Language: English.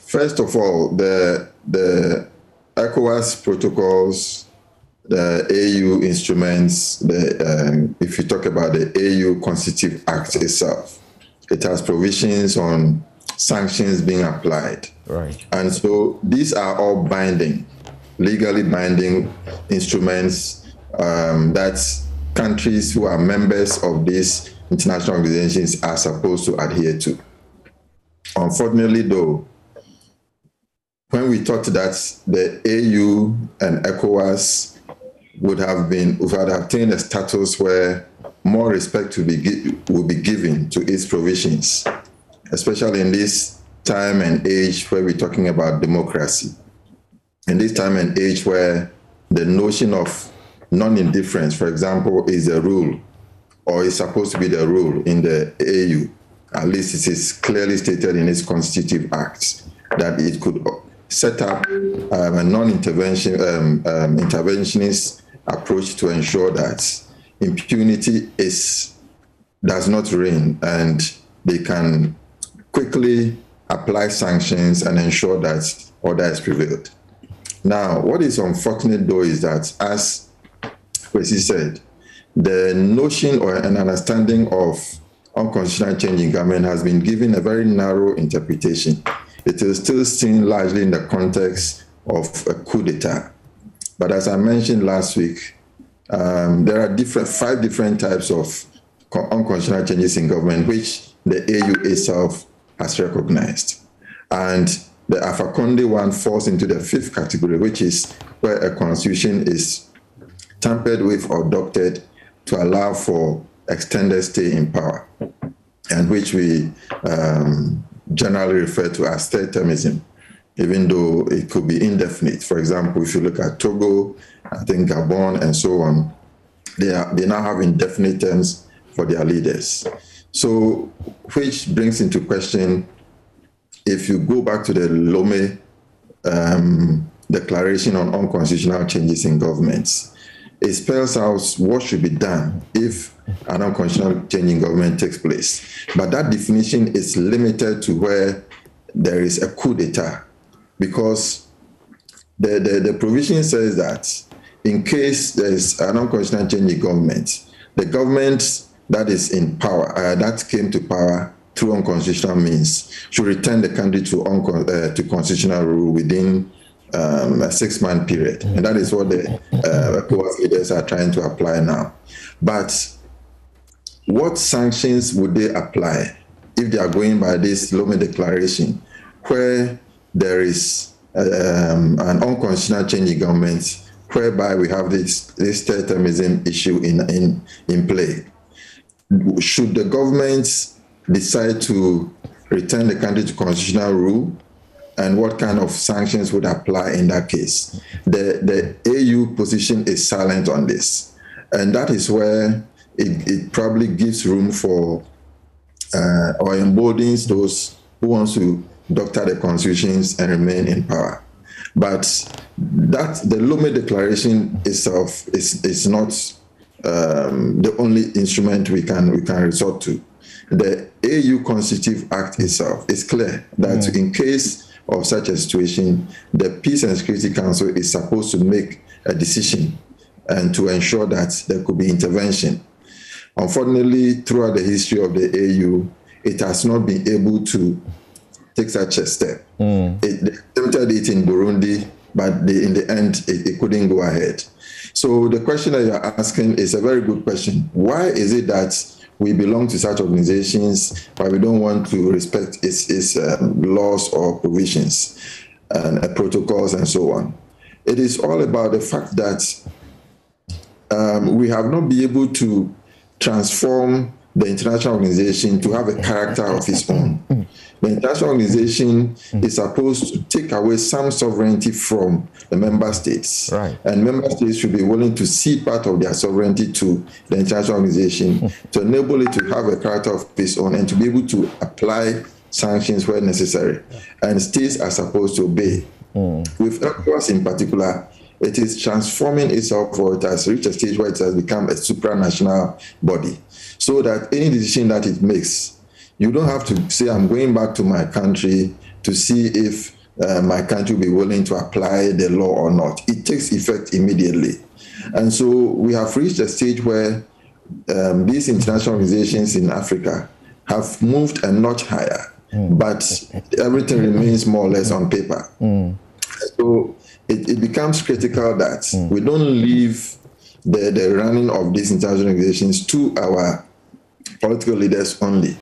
First of all, the ECOWAS protocols, the AU instruments, if you talk about the AU Constitutive Act itself, it has provisions on sanctions being applied. Right. And so these are all binding, legally binding instruments that countries who are members of these international organizations are supposed to adhere to. Unfortunately, though, when we thought that the AU and ECOWAS would have attained a status where more respect will be given to its provisions, especially in this time and age where we're talking about democracy, in this time and age where the notion of non-indifference, for example, is the rule, or is supposed to be the rule in the AU. At least it is clearly stated in its constitutive acts that it could set up a interventionist approach to ensure that impunity does not reign, and they can quickly apply sanctions and ensure that order is prevailed. Now, what is unfortunate, though, is that, as Kwesi said, the notion or an understanding of unconstitutional change in government has been given a very narrow interpretation. It is still seen largely in the context of a coup d'etat. But as I mentioned last week, there are 5 different types of unconstitutional changes in government, which the AU itself has recognized. And the Alpha Conde one falls into the 5th category, which is where a constitution is tampered with or adopted to allow for extended stay in power, and which we generally refer to as third-termism, even though it could be indefinite. For example, if you look at Togo, I think Gabon, and so on, they now have indefinite terms for their leaders. So, which brings into question, if you go back to the Lome Declaration on Unconstitutional Changes in Governments, it spells out what should be done if an unconstitutional change in government takes place. But that definition is limited to where there is a coup d'etat, because the provision says that in case there is an unconstitutional change in government, the government that is in power, that came to power through unconstitutional means, should return the country to constitutional rule within a 6-month period. And that is what the ECOWAS leaders are trying to apply now. But what sanctions would they apply if they are going by this Lome Declaration, where there is an unconstitutional change in government, whereby we have this third-termism issue in play? Should the government decide to return the country to constitutional rule, and what kind of sanctions would apply in that case? The AU position is silent on this, and that is where it probably gives room for or emboldens those who want to doctor the constitutions and remain in power. But the Lome Declaration itself is not the only instrument we can resort to. The AU Constitutive Act itself is clear that in case of such a situation, the Peace and Security Council is supposed to make a decision and to ensure that there could be intervention. Unfortunately, throughout the history of the AU, it has not been able to take such a step. They attempted it in Burundi, but in the end, it couldn't go ahead. So the question that you're asking is a very good question. Why is it that we belong to such organizations, but we don't want to respect its laws or provisions and protocols and so on? It is all about the fact that we have not been able to transform the international organization to have a character of its own. The international organization is supposed to take away some sovereignty from the member states. Right. And member states should be willing to cede part of their sovereignty to the international organization to enable it to have a character of its own and to be able to apply sanctions where necessary. And states are supposed to obey. With ECOWAS in particular, it is transforming itself, or it has reached a stage where it has become a supranational body, so that any decision that it makes, you don't have to say, I'm going back to my country to see if my country will be willing to apply the law or not. It takes effect immediately. And so we have reached a stage where these international organizations in Africa have moved a notch higher, but everything remains more or less on paper. So it becomes critical that we don't leave the running of these international organizations to our political leaders only.